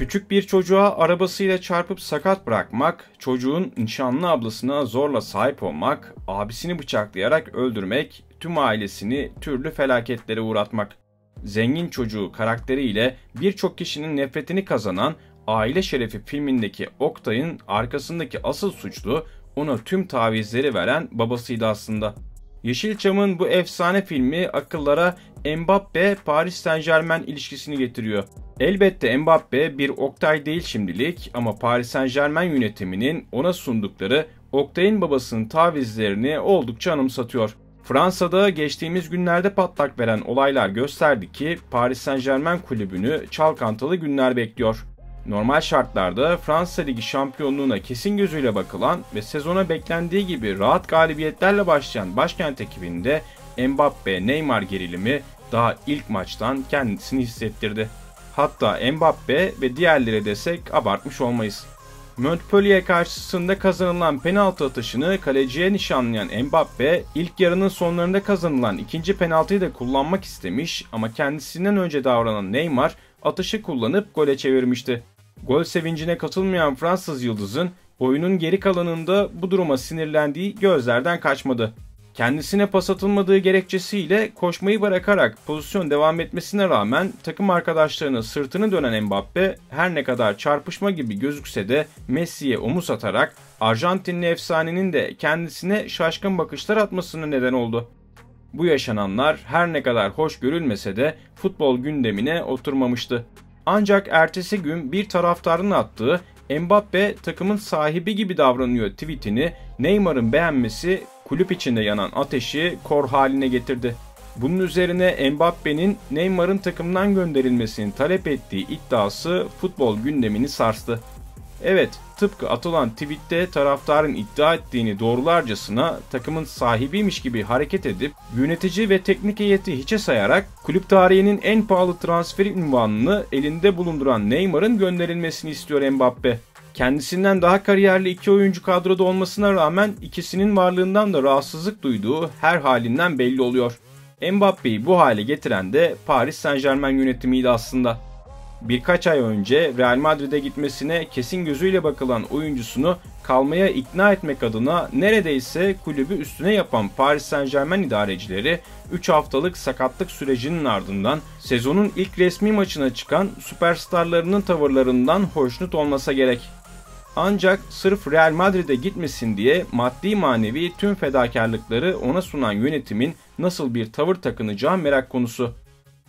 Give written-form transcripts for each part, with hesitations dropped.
Küçük bir çocuğa arabasıyla çarpıp sakat bırakmak, çocuğun nişanlı ablasına zorla sahip olmak, abisini bıçaklayarak öldürmek, tüm ailesini türlü felaketlere uğratmak. Zengin çocuğu karakteriyle birçok kişinin nefretini kazanan Aile Şerefi filmindeki Oktay'ın arkasındaki asıl suçlu ona tüm tavizleri veren babasıydı aslında. Yeşilçam'ın bu efsane filmi akıllara Mbappe-Paris Saint-Germain ilişkisini getiriyor. Elbette Mbappe bir Oktay değil şimdilik ama Paris Saint-Germain yönetiminin ona sundukları Oktay'ın babasının tavizlerini oldukça anımsatıyor. Fransa'da geçtiğimiz günlerde patlak veren olaylar gösterdi ki Paris Saint-Germain kulübünü çalkantılı günler bekliyor. Normal şartlarda Fransa Ligi şampiyonluğuna kesin gözüyle bakılan ve sezona beklendiği gibi rahat galibiyetlerle başlayan başkent ekibinde Mbappe-Neymar gerilimi daha ilk maçtan kendisini hissettirdi. Hatta Mbappe ve diğerleri desek abartmış olmayız. Montpellier karşısında kazanılan penaltı atışını kaleciye nişanlayan Mbappe, ilk yarının sonlarında kazanılan ikinci penaltıyı da kullanmak istemiş ama kendisinden önce davranan Neymar atışı kullanıp gole çevirmişti. Gol sevincine katılmayan Fransız yıldızın oyunun geri kalanında bu duruma sinirlendiği gözlerden kaçmadı. Kendisine pas atılmadığı gerekçesiyle koşmayı bırakarak pozisyon devam etmesine rağmen takım arkadaşlarına sırtını dönen Mbappe her ne kadar çarpışma gibi gözükse de Messi'ye omuz atarak Arjantinli efsanenin de kendisine şaşkın bakışlar atmasına neden oldu. Bu yaşananlar her ne kadar hoş görülmese de futbol gündemine oturmamıştı. Ancak ertesi gün bir taraftarın attığı Mbappe takımın sahibi gibi davranıyor tweetini Neymar'ın beğenmesi kulüp içinde yanan ateşi kor haline getirdi. Bunun üzerine Mbappe'nin Neymar'ın takımdan gönderilmesini talep ettiği iddiası futbol gündemini sarstı. Evet, tıpkı atılan tweette taraftarın iddia ettiğini doğrularcasına takımın sahibiymiş gibi hareket edip yönetici ve teknik heyeti hiçe sayarak kulüp tarihinin en pahalı transfer ünvanını elinde bulunduran Neymar'ın gönderilmesini istiyor Mbappe. Kendisinden daha kariyerli iki oyuncu kadroda olmasına rağmen ikisinin varlığından da rahatsızlık duyduğu her halinden belli oluyor. Mbappe'yi bu hale getiren de Paris Saint-Germain yönetimiydi aslında. Birkaç ay önce Real Madrid'e gitmesine kesin gözüyle bakılan oyuncusunu kalmaya ikna etmek adına neredeyse kulübü üstüne yapan Paris Saint-Germain idarecileri 3 haftalık sakatlık sürecinin ardından sezonun ilk resmi maçına çıkan süperstarlarının tavırlarından hoşnut olmasa gerek. Ancak sırf Real Madrid'e gitmesin diye maddi manevi tüm fedakarlıkları ona sunan yönetimin nasıl bir tavır takınacağı merak konusu.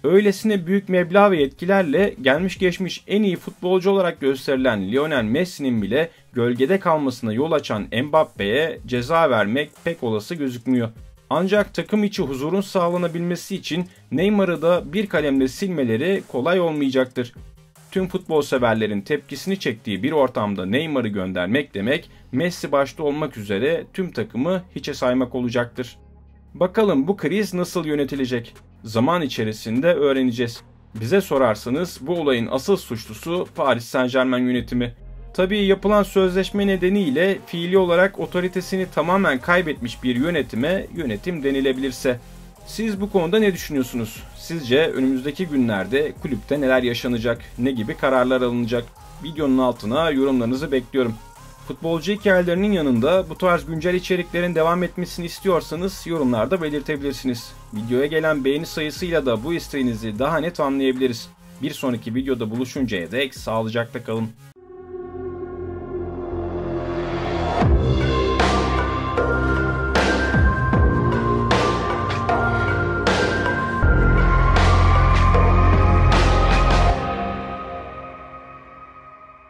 Öylesine büyük meblağ ve yetkilerle gelmiş geçmiş en iyi futbolcu olarak gösterilen Lionel Messi'nin bile gölgede kalmasına yol açan Mbappe'ye ceza vermek pek olası gözükmüyor. Ancak takım içi huzurun sağlanabilmesi için Neymar'ı da bir kalemle silmeleri kolay olmayacaktır. Tüm futbol severlerin tepkisini çektiği bir ortamda Neymar'ı göndermek demek Messi başta olmak üzere tüm takımı hiçe saymak olacaktır. Bakalım bu kriz nasıl yönetilecek? Zaman içerisinde öğreneceğiz. Bize sorarsanız bu olayın asıl suçlusu Paris Saint-Germain yönetimi. Tabii yapılan sözleşme nedeniyle fiili olarak otoritesini tamamen kaybetmiş bir yönetime yönetim denilebilirse. Siz bu konuda ne düşünüyorsunuz? Sizce önümüzdeki günlerde kulüpte neler yaşanacak? Ne gibi kararlar alınacak? Videonun altına yorumlarınızı bekliyorum. Futbolcu hikayelerinin yanında bu tarz güncel içeriklerin devam etmesini istiyorsanız yorumlarda belirtebilirsiniz. Videoya gelen beğeni sayısıyla da bu isteğinizi daha net anlayabiliriz. Bir sonraki videoda buluşuncaya dek sağlıcakla kalın.